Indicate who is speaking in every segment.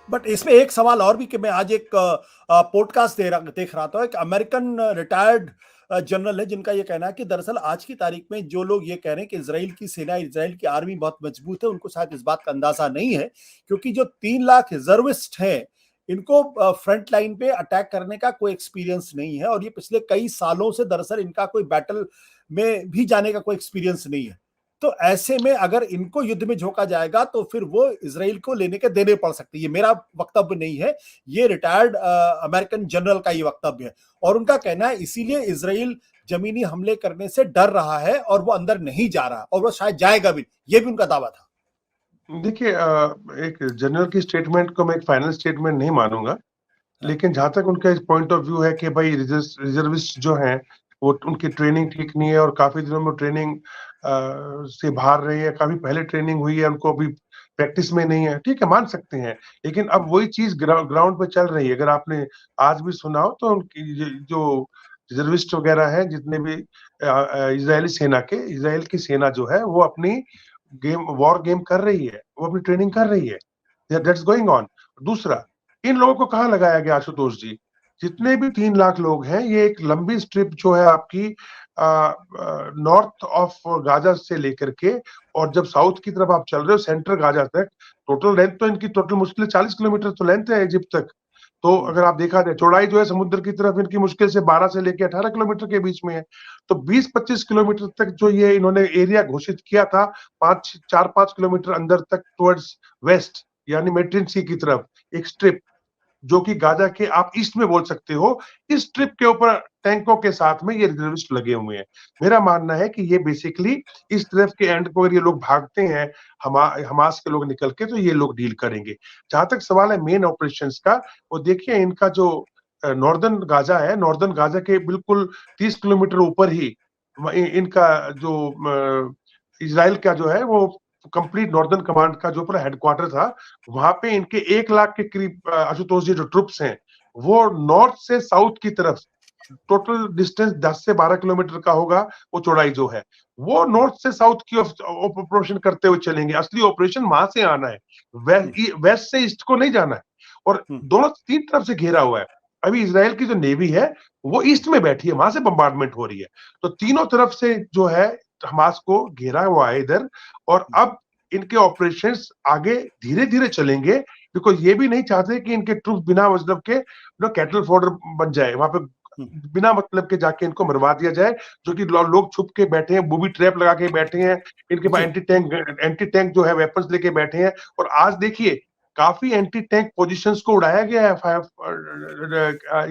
Speaker 1: But इसमें एक सवाल और भी कि मैं आज एक पॉडकास्ट देख रहा था, एक अमेरिकन रिटायर्ड जनरल है जिनका ये कहना है कि दरअसल आज की तारीख में जो लोग ये कह रहे हैं कि इसराइल की सेना, इसराइल की आर्मी बहुत मजबूत है, उनको शायद इस बात का अंदाजा नहीं है, क्योंकि जो 3 लाख रिजर्विस्ट हैं, इनको फ्रंट लाइन पे अटैक करने का कोई एक्सपीरियंस नहीं है, और ये पिछले कई सालों से दरअसल इनका कोई बैटल में भी जाने का कोई एक्सपीरियंस नहीं है। तो ऐसे में अगर इनको युद्ध में झोंका जाएगा तो फिर वो इसराइल को लेने के देने पड़ सकते हैं। ये मेरा वक्तव्य नहीं है, ये रिटायर्ड अमेरिकन जनरल का ये वक्तव्य है, और उनका कहना है इसीलिए इसराइल जमीनी हमले करने से डर रहा है और वो अंदर नहीं जा रहा, और वो शायद जाएगा भी, ये भी उनका दावा था।
Speaker 2: देखिए, एक जनरल की स्टेटमेंट को मैं एक फाइनल स्टेटमेंट नहीं मानूंगा, लेकिन जहां तक उनका इस पॉइंट ऑफ व्यू है कि भाई रिजर्विस्ट जो हैं वो उनकी ट्रेनिंग ठीक नहीं है और काफी दिनों में ट्रेनिंग से बाहर रहे हैं, काफी पहले ट्रेनिंग हुई है, उनको अभी प्रैक्टिस में नहीं है, ठीक है, मान सकते हैं। लेकिन अब वही चीज ग्राउंड पे चल रही है। अगर आपने आज भी सुना हो तो उनकी जो रिजर्विस्ट वगैरह हैं, जितने भी इजराइल की सेना जो है वो अपनी वॉर गेम कर रही है, वो अपनी ट्रेनिंग कर रही है, दैट्स गोइंग ऑन। दूसरा, इन लोगों को कहाँ लगाया गया आशुतोष जी? जितने भी 3 लाख लोग हैं, ये एक लंबी स्ट्रिप जो है आपकी नॉर्थ ऑफ गाजा से लेकर के, और जब साउथ की तरफ आप चल रहे हो सेंट्रल गाजा तक, टोटल लेंथ तो इनकी टोटल मुश्किल 40 किलोमीटर तो लेंथ है इजिप्ट तक। तो अगर आप देखा जाए, चौड़ाई जो है समुद्र की तरफ इनकी मुश्किल से 12 से लेकर 18 किलोमीटर के बीच में है। तो 20-25 किलोमीटर तक जो ये इन्होंने एरिया घोषित किया था, 4-5 किलोमीटर अंदर तक टुवर्ड्स वेस्ट, यानी मेडिटेरेनियन सी की तरफ एक स्ट्रिप, जो कि गाजा के आप ईस्ट में बोल सकते हो, इस ट्रिप के ऊपर टैंकों के साथ में ये रिजर्विस्ट लगे हुए हैं। मेरा मानना है कि ये बेसिकली इस तरफ के एंड को अगर ये लोग भागते हैं, हमास के लोग निकल के, तो ये लोग डील करेंगे। जहां तक सवाल है मेन ऑपरेशंस का, वो देखिए इनका जो नॉर्दर्न गाजा है, नॉर्दर्न गाजा के बिल्कुल 30 किलोमीटर ऊपर ही इनका जो इजराइल का जो है वो कंप्लीट नॉर्दर्न कमांड का जो पूरा हेडक्वार्टर था, वहां पे इनके 1 लाख के करीब आशुतोष जी जो ट्रुप्स हैं, वो नॉर्थ से साउथ की तरफ, टोटल डिस्टेंस 10 से 12 किलोमीटर का होगा वो चौड़ाई जो है, वो नॉर्थ से साउथ की ऑपरेशन करते हुए चलेंगे। असली ऑपरेशन वहां से आना है, वेस्ट से ईस्ट को नहीं जाना है। और दोनों 3 तरफ से घेरा हुआ है। अभी इसराइल की जो नेवी है वो ईस्ट में बैठी है, वहां से बम्बार्डमेंट हो रही है, तो तीनों तरफ से जो है हमास को घेरा हुआ है इधर। और अब इनके ऑपरेशंस आगे धीरे धीरे चलेंगे, बिकॉज ये भी नहीं चाहते कि इनके ट्रूप बिना मतलब के कैटल फॉडर बन जाए, वहां पे बिना मतलब के जाके इनको मरवा दिया जाए, जो कि लोग छुप के बैठे हैं, बूबी ट्रैप लगा के बैठे हैं, इनके पास एंटी टैंक जो है वेपन्स लेके बैठे हैं। और आज देखिए काफी एंटी टैंक पोजीशंस को उड़ाया गया है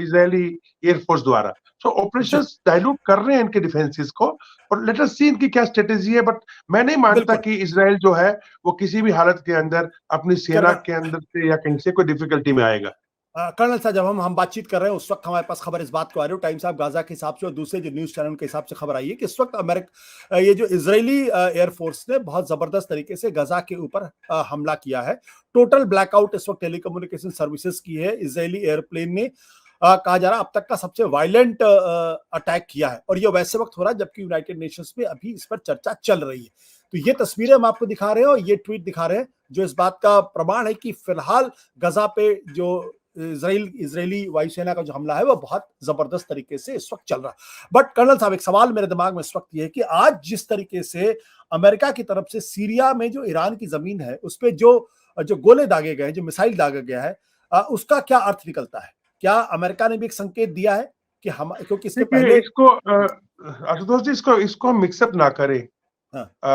Speaker 2: इजरायली एयरफोर्स द्वारा। सो ऑपरेशंस डायल्यूट कर रहे हैं इनके डिफेंसेस को, और लेट अस सी इनकी क्या स्ट्रेटेजी है। बट मैं नहीं मानता कि इजराइल जो है वो किसी भी हालत के अंदर अपनी सेना के अंदर से या कहीं से कोई डिफिकल्टी में आएगा।
Speaker 1: कर्नल साहब, जब हम बातचीत कर रहे हैं उस वक्त हमारे पास खबर इस बात को आ रही है, टाइम्स ऑफ गाजा के हिसाब से और दूसरे जो न्यूज चैनल के हिसाब से खबर आई है कि इस वक्त अमेरिका, ये जो इजरायली एयरफोर्स ने बहुत जबरदस्त तरीके से गाजा के ऊपर हमला किया है। टोटल ब्लैकआउट इस वक्त टेलीकम्युनिकेशन सर्विसेज की है। इजरायली एयरप्लेन ने कहा जा रहा है अब तक का सबसे वायलेंट अटैक किया है, और ये वैसे वक्त हो रहा है जबकि यूनाइटेड नेशंस में अभी इस पर चर्चा चल रही है। तो ये तस्वीरें हम आपको दिखा रहे हैं और ये ट्वीट दिखा रहे हैं जो इस बात का प्रमाण है कि फिलहाल गजा पे जो इजरायली वायुसेना का जो हमला है वो बहुत जबरदस्त तरीके से इस वक्त चल रहा है। बट कर्नल साहब, एक सवाल मेरे दिमाग में इस वक्त ये है कि आज जिस तरीके से अमेरिका की तरफ से सीरिया में जो ईरान की जमीन है उस पर जो गोले दागे गए, जो मिसाइल दागा गया है, उसका क्या अर्थ निकलता है? क्या अमेरिका ने भी एक संकेत दिया है कि हम, क्योंकि इसके पहले
Speaker 2: इसको आशुतोष जी इसको मिक्सअप ना करें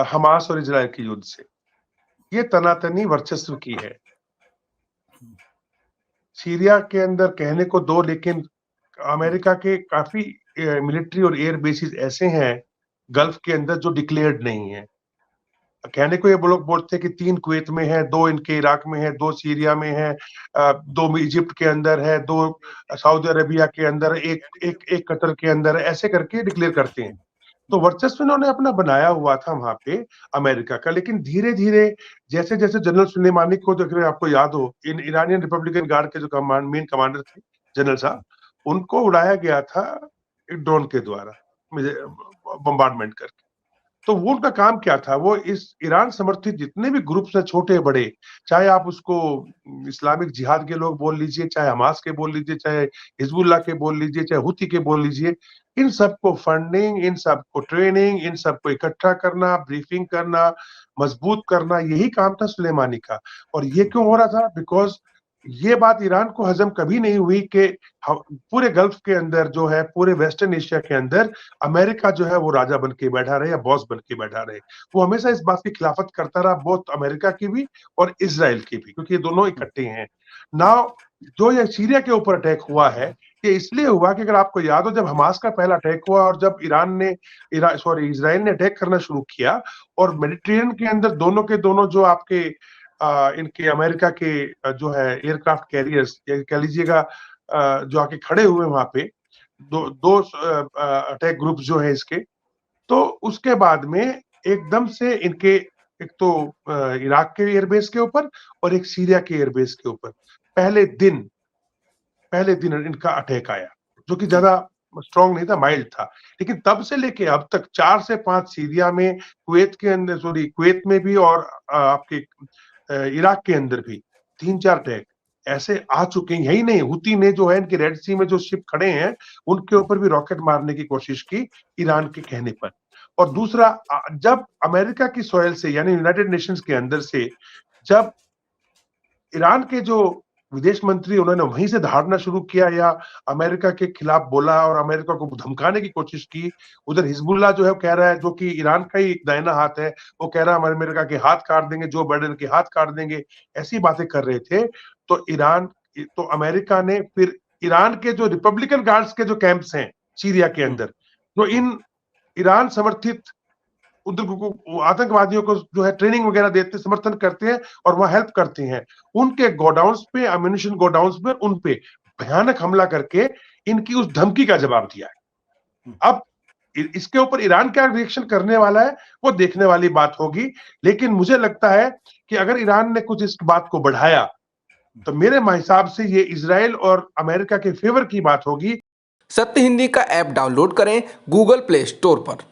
Speaker 2: हमास और इजराइल के युद्ध से। ये तनातनी वर्चस्व की है। सीरिया के अंदर कहने को दो, लेकिन अमेरिका के काफी मिलिट्री और एयर बेसिस ऐसे हैं गल्फ के अंदर जो डिक्लेयर्ड नहीं है। कहने को ये लोग बोलते हैं कि 3 कुवैत में है, 2 इनके इराक में है, 2 सीरिया में है, 2 इजिप्ट के अंदर है, 2 सऊदी अरेबिया के अंदर, एक कतर के अंदर है, ऐसे करके डिक्लेयर करते हैं। तो वर्चस्व इन्होंने अपना बनाया हुआ था वहां पे अमेरिका का। लेकिन धीरे धीरे जैसे जैसे जनरल सुलेमानी को, अगर आपको याद हो, ईरानियन रिपब्लिकन गार्ड के जो मेन कमांडर थे जनरल साहब, उनको उड़ाया गया था ड्रोन के द्वारा, बम्बार्डमेंट करके। तो वो उनका काम क्या था, वो इस ईरान समर्थित जितने भी ग्रुप्स हैं छोटे बड़े, चाहे आप उसको इस्लामिक जिहाद के लोग बोल लीजिए, चाहे हमास के बोल लीजिए, चाहे हिजबुल्लाह के बोल लीजिए, चाहे हुती के बोल लीजिए, इन सबको फंडिंग, इन सबको ट्रेनिंग, इन सबको इकट्ठा करना, ब्रीफिंग करना, मजबूत करना, यही काम था सुलेमानी का। और ये क्यों हो रहा था? बिकॉज ये बात ईरान को हजम कभी नहीं हुई कि पूरे गल्फ के अंदर जो है, पूरे वेस्टर्न एशिया के अंदर अमेरिका जो है वो राजा बन के बैठा रहे या बॉस बन के बैठा रहे। वो हमेशा इस बात की खिलाफत करता रहा, बोथ अमेरिका की भी और इजराइल की भी, क्योंकि ये दोनों इकट्ठे हैं। नाउ जो ये सीरिया के ऊपर अटैक हुआ है, ये इसलिए हुआ कि अगर आपको याद हो, जब हमास का पहला अटैक हुआ और जब इजराइल ने अटैक करना शुरू किया और मेडिटेरियन के अंदर दोनों के दोनों जो आपके इनके अमेरिका के जो है एयरक्राफ्ट कैरियर्स या कह लीजिएगा जो आके खड़े हुए वहां पे, दो अटैक ग्रुप जो है इसके, तो उसके बाद में एकदम से इनके एक तो इराक के एयरबेस के ऊपर और एक सीरिया के एयरबेस के ऊपर पहले दिन इनका अटैक आया, जो कि ज्यादा स्ट्रॉन्ग नहीं था, माइल्ड था। लेकिन तब से लेके अब तक 4 से 5 सीरिया में, कुवैत में भी और आपके इराक के अंदर भी 3-4 अटैक ऐसे आ चुके हैं। यही नहीं, हुती ने जो है इनके रेड सी में जो शिप खड़े हैं उनके ऊपर भी रॉकेट मारने की कोशिश की ईरान के कहने पर। और दूसरा, जब अमेरिका की सॉइल से यानी यूनाइटेड नेशंस के अंदर से जब ईरान के जो विदेश मंत्री उन्होंने वहीं से धाड़ना शुरू किया या अमेरिका के खिलाफ बोला और अमेरिका को धमकाने की कोशिश की, उधर हिजबुल्लाह जो है कह रहा है, जो कि ईरान का ही दाहिना हाथ है, वो कह रहा है हम अमेरिका के हाथ काट देंगे, जो बाइडेन के हाथ काट देंगे, ऐसी बातें कर रहे थे। तो अमेरिका ने फिर ईरान के जो रिपब्लिकन गार्ड्स के जो कैंप्स हैं सीरिया के अंदर, जो इन ईरान समर्थित उधर आतंकवादियों को जो है ट्रेनिंग वगैरह देते, समर्थन करते हैं और वहां हेल्प करते हैं, उनके गोडाउन्स पे, अम्यूनिशन गोडाउन्स पे, उन पे भयानक हमला करके इनकी उस धमकी का जवाब दिया है। अब इसके ऊपर ईरान क्या रिएक्शन करने वाला है वो देखने वाली बात होगी। लेकिन मुझे लगता है कि अगर ईरान ने कुछ इस बात को बढ़ाया तो मेरे हिसाब से ये इजराइल और अमेरिका के फेवर की बात होगी।
Speaker 3: सत्य हिंदी का ऐप डाउनलोड करें गूगल प्ले स्टोर पर।